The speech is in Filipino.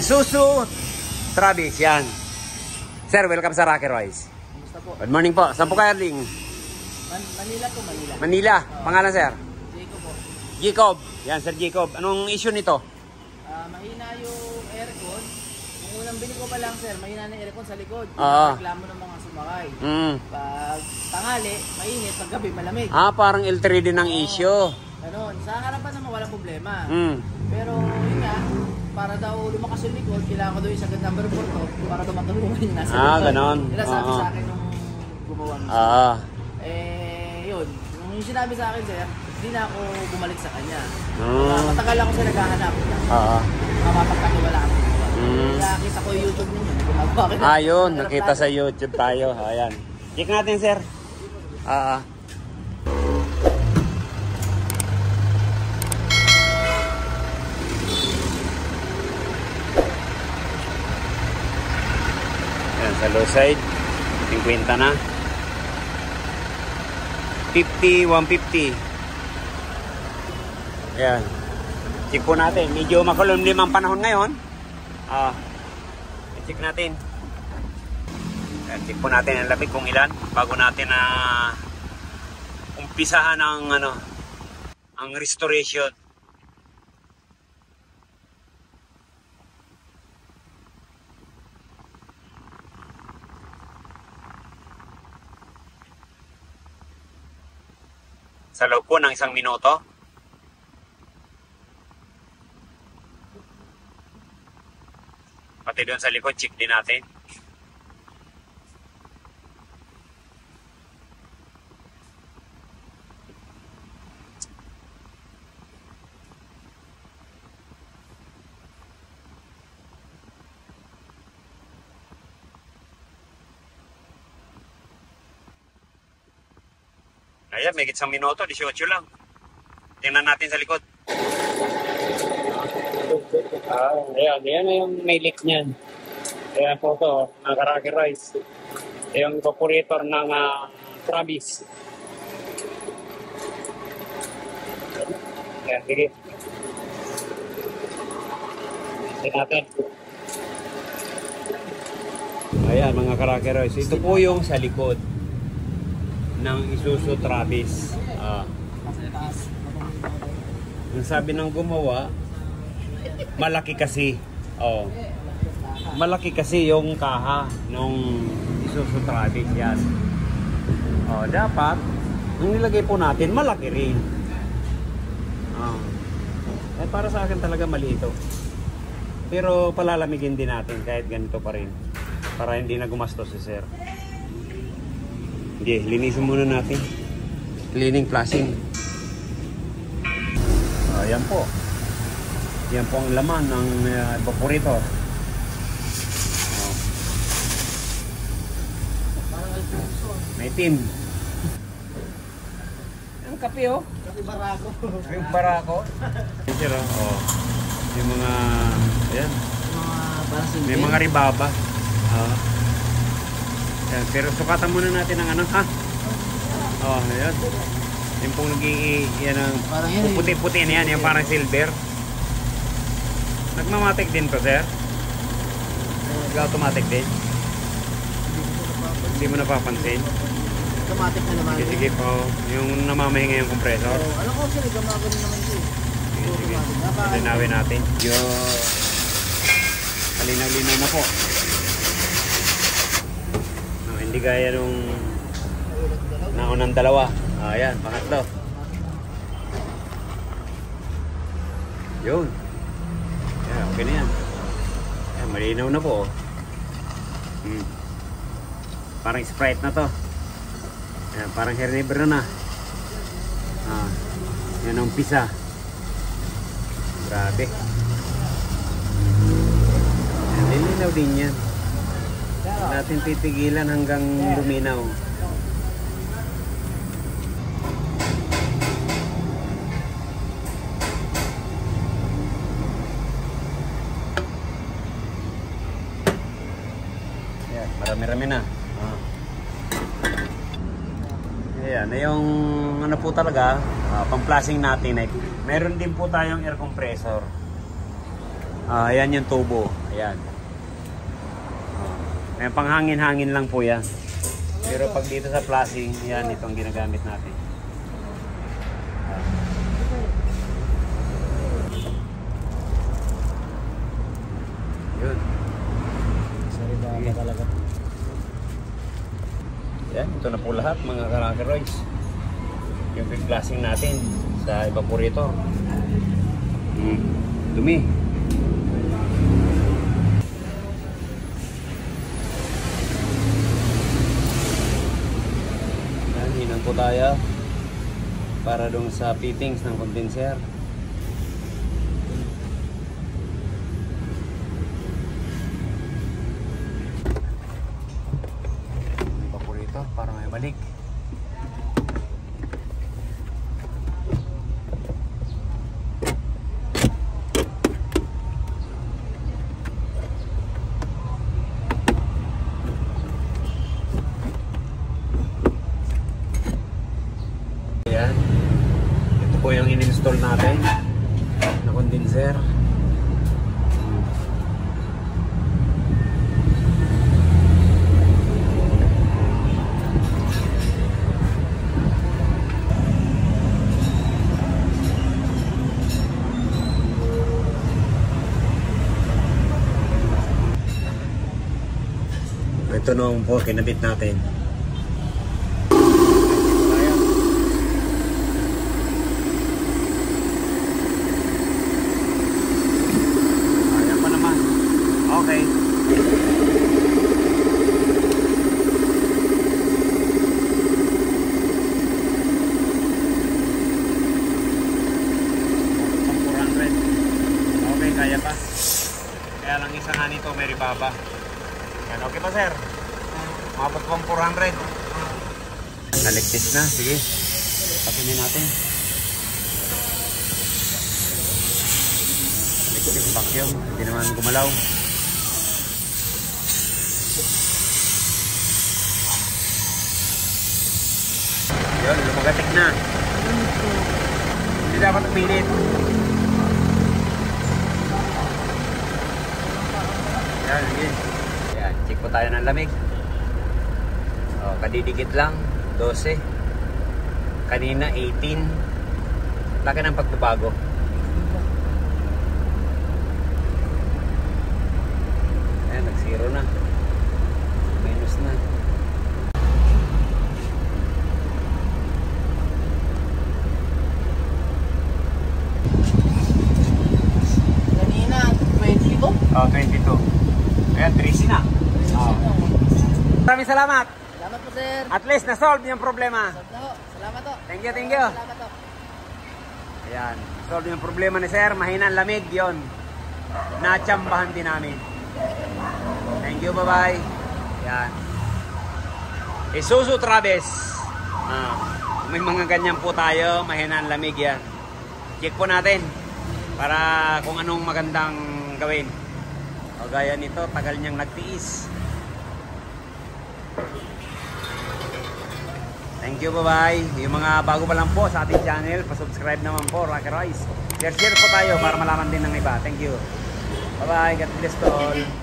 Isuzu Travis, yan. Sir, welcome sa Rocky Royce. Kumusta po? Good morning po. Saan po kayo, Ling? Manila po, Manila. Manila. Pangalan, sir? Jacob po. Jacob. Yan, Sir Jacob. Anong issue nito? Mahina yung aircon. Yung unang bili ko pa lang, sir, mahina na aircon sa likod. Reklamo ng mga sumakay. Pag tanghali, mainit. Pag gabi, malamig. Parang L3 din ang issue. Ganon. Sa harapan naman, walang problema. Pero yun nga, para daw lumakas yung likod, kailangan ko daw yung sagad number 4 to para daw matulungan yung nasa likod. Ganon. Yun ang sabi sa akin nung gumawa mo. Yun. Yung sinabi sa akin, sir, hindi na ako bumalik sa kanya. Matagal ako siya naghahanap. Mapapagkatiwala ako. Kaya kita ko yung YouTube ninyo. Yun. Nakita sa YouTube tayo. Ayan. Check natin, sir. Ayan, sa low side. 50 na. 50, 150. Ayan. Check po natin. Medyo makulimlim ang panahon ngayon. Check natin. Ayan, check po natin ang lamig kung ilan bago natin umpisahan ang ang restoration. Sa loob po ng 1 minuto. Pati doon sa likod, check din natin. Ayan, may 1 minuto, 18 lang. Tingnan natin sa likod. Ayan na yung may leak niyan. Ayan po ito, mga Rocky Royce. Yung evaporator ng Travis. Ayan, sige. Tingnan natin. Ayan, mga Rocky Royce. Ito po yung sa likod ng Isuzu Travis. Ang sabi ng gumawa, malaki kasi. Malaki kasi yung kaha nung Isuzu Travis yan. Dapat ang nilagay po natin malaki rin. Para sa akin talaga mali ito. Pero palalamigin din natin kahit ganito pa rin. Para hindi na gumastos si sir. Okay, linisin muna natin. Cleaning, flushing. Ayan po. Yan po ang laman ng evaporator. May team. Ang kape Kape barako. Yung barako. Yung mga, ayan. May mga ribaba. Yan, pero sukatan muna natin ang ayan. Yung pong yan ang puti-puti na yan, yung parang silver. Nagmamatic din to, sir? Nag-automatic din? Hindi mo napapansin? Automatic na naman. Sige po, yung namamahinga yung compressor. Alam ko sila, gumagano naman ito. Sige. Linawin natin. Kalinaw-linaw na po. Hindi gaya nung naunang dalawa. Ayan, pangatlo. Yun. Ayan, okay na yan. Ayan, malinaw na po. Parang Sprite na to. Ayan, parang Herneber na. Yan ang umpisa. Grabe. Ayan, lilinaw din yan. Natin titigilan hanggang luminaw. Ayan, marami-rami na. Ayan, yung ano po talaga, pang-flashing natin ay meron din po tayong air compressor. Ayan yung tubo. Ayan. Ayan, panghangin-hangin lang po yan. Pero pag dito sa flashing, yan, ito ang ginagamit natin. Yun. Sarili talaga. Yan, ito na po lahat mga ka-rockeroids. Yung flashing natin sa evaporator. Dumi. Yan, hinang po tayo para dong sa fittings ng condenser. Evaporator para may balik. Ayan. Ito po yung in-install natin na condenser. Ito naman po, kinabit natin. Ayan pa naman. Okay. Okay, kaya pa. Kaya lang isa nga nito, may ribaba. Yan, okay pa sir? Mabot pang 400. Naligtis na, sige. Patinin natin. Naligtis vacuum, hindi naman gumalaw. Yun, lumagatik na. Hindi dapat umilit. Yan, sige. Yan, check po tayo ng lamig. O, kadidikit lang, 12. Kanina, 18. Laki ng pagbabago. Ayan, nag-0 na. Minus na. Kanina, 22? Oh, 22. Ayan, 13 na. Oh. Maraming salamat. Salamat po, sir. At least na-solve yung problema. Solve na ho. Salamat ho. Thank you, thank you. Salamat ho. Ayan, solve yung problema ni sir. Mahina ang lamig, yon. Natsambahan din namin. Thank you, bye-bye. Ayan. Isuzu Travis. May mga ganyan po tayo. Mahina ang lamig yan. Check po natin para kung anong magandang gawin. O gaya nito, tagal niyang nagtiis. Thank you, bye-bye. Yung mga bago pa lang po sa ating channel, pa-subscribe naman po, Rockeroids. Share po tayo para malaman din ng iba. Thank you. Bye-bye. God bless to all.